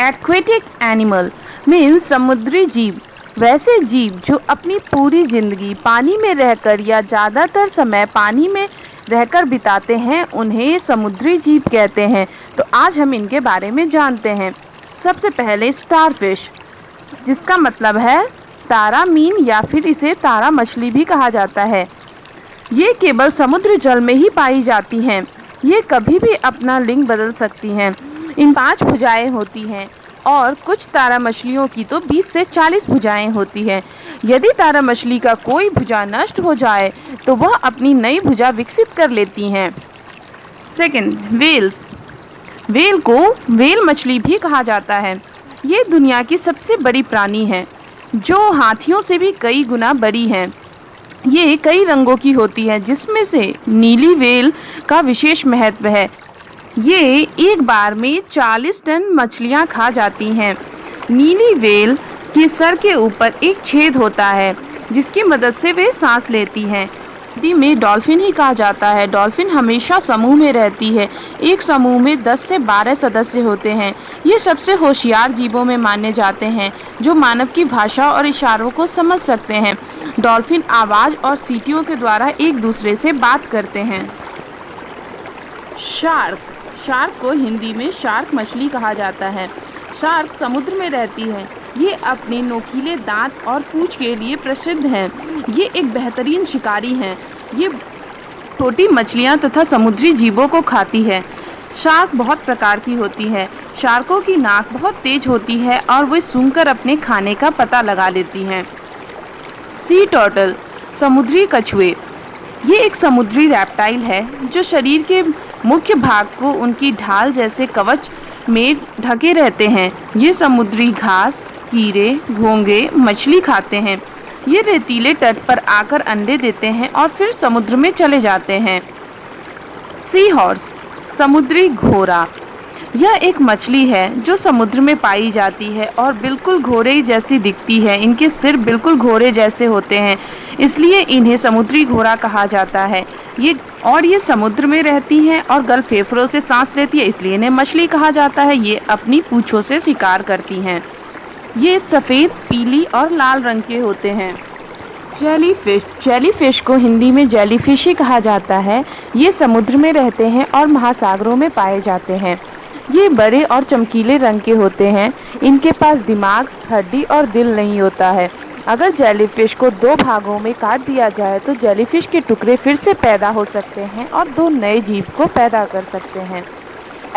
Aquatic animal means समुद्री जीव। वैसे जीव जो अपनी पूरी जिंदगी पानी में रहकर या ज़्यादातर समय पानी में रहकर बिताते हैं उन्हें समुद्री जीव कहते हैं। तो आज हम इनके बारे में जानते हैं। सबसे पहले स्टारफिश, जिसका मतलब है तारा मीन या फिर इसे तारा मछली भी कहा जाता है। ये केवल समुद्र जल में ही पाई जाती हैं। ये कभी भी अपना लिंग बदल सकती हैं। इन 5 भुजाएं होती हैं और कुछ तारा मछलियों की तो 20 से 40 भुजाएं होती हैं। यदि तारा मछली का कोई भुजा नष्ट हो जाए तो वह अपनी नई भुजा विकसित कर लेती हैं। Second, whales. वेल को वेल मछली भी कहा जाता है। ये दुनिया की सबसे बड़ी प्राणी है जो हाथियों से भी कई गुना बड़ी है। ये कई रंगों की होती है जिसमें से नीली वेल का विशेष महत्व है। ये एक बार में 40 टन मछलियां खा जाती हैं। नीली वेल के सर के ऊपर एक छेद होता है जिसकी मदद से वे सांस लेती हैं। हिंदी में डॉल्फिन ही कहा जाता है। डॉल्फिन हमेशा समूह में रहती है। एक समूह में 10 से 12 सदस्य होते हैं। ये सबसे होशियार जीवों में माने जाते हैं जो मानव की भाषा और इशारों को समझ सकते हैं। डॉल्फिन आवाज़ और सीटियों के द्वारा एक दूसरे से बात करते हैं। शार्क। शार्क को हिंदी में शार्क मछली कहा जाता है। शार्क समुद्र में रहती है। ये अपने नोकीले दांत और पूंछ के लिए प्रसिद्ध है। ये एक बेहतरीन शिकारी हैं। ये छोटी मछलियां तथा समुद्री जीवों को खाती है। शार्क बहुत प्रकार की होती है। शार्कों की नाक बहुत तेज होती है और वे सूंघकर अपने खाने का पता लगा लेती हैं। सी टर्टल, समुद्री कछुए। ये एक समुद्री रेप्टाइल है जो शरीर के मुख्य भाग को उनकी ढाल जैसे कवच में ढके रहते हैं। ये समुद्री घास, कीड़े, घोंगे, मछली खाते हैं। ये रेतीले तट पर आकर अंडे देते हैं और फिर समुद्र में चले जाते हैं। सी हॉर्स, समुद्री घोड़ा। यह एक मछली है जो समुद्र में पाई जाती है और बिल्कुल घोड़े जैसी दिखती है। इनके सिर बिल्कुल घोड़े जैसे होते हैं, इसलिए इन्हें समुद्री घोड़ा कहा जाता है। ये समुद्र में रहती हैं और गल फेफड़ों से सांस लेती है, इसलिए इन्हें मछली कहा जाता है। ये अपनी पूंछों से शिकार करती हैं। ये सफ़ेद, पीली और लाल रंग के होते हैं। जेलीफिश। जेलीफिश को हिंदी में जेलीफिश ही कहा जाता है। ये समुद्र में रहते हैं और महासागरों में पाए जाते हैं। ये बड़े और चमकीले रंग के होते हैं। इनके पास दिमाग, हड्डी और दिल नहीं होता है। अगर जेलीफिश को 2 भागों में काट दिया जाए तो जेलीफिश के टुकड़े फिर से पैदा हो सकते हैं और 2 नए जीव को पैदा कर सकते हैं।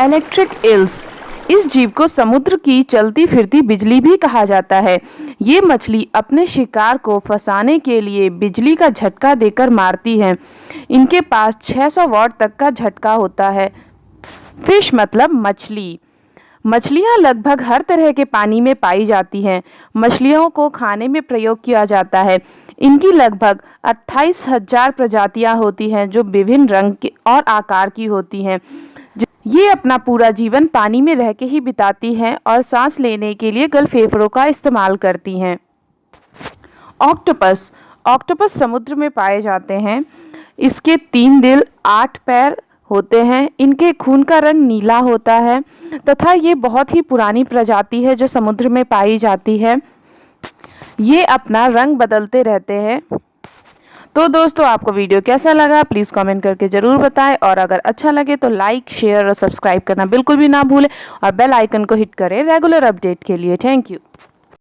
Electric eels. इस जीव को समुद्र की चलती फिरती बिजली भी कहा जाता है। ये मछली अपने शिकार को फंसाने के लिए बिजली का झटका देकर मारती है। इनके पास 600 वॉट तक का झटका होता है। फिश मतलब मछली। मछलियाँ लगभग हर तरह के पानी में पाई जाती हैं। मछलियों को खाने में प्रयोग किया जाता है। इनकी लगभग 28,000 प्रजातियाँ होती हैं जो विभिन्न रंग के और आकार की होती हैं। ये अपना पूरा जीवन पानी में रह के ही बिताती हैं और सांस लेने के लिए गल फेफड़ों का इस्तेमाल करती हैं। ऑक्टोपस। ऑक्टोपस समुद्र में पाए जाते हैं। इसके 3 दिल, 8 पैर होते हैं। इनके खून का रंग नीला होता है तथा ये बहुत ही पुरानी प्रजाति है जो समुद्र में पाई जाती है। ये अपना रंग बदलते रहते हैं। तो दोस्तों, आपको वीडियो कैसा लगा प्लीज़ कमेंट करके ज़रूर बताएं और अगर अच्छा लगे तो लाइक, शेयर और सब्सक्राइब करना बिल्कुल भी ना भूलें और बेल आइकन को हिट करें रेगुलर अपडेट के लिए। Thank you.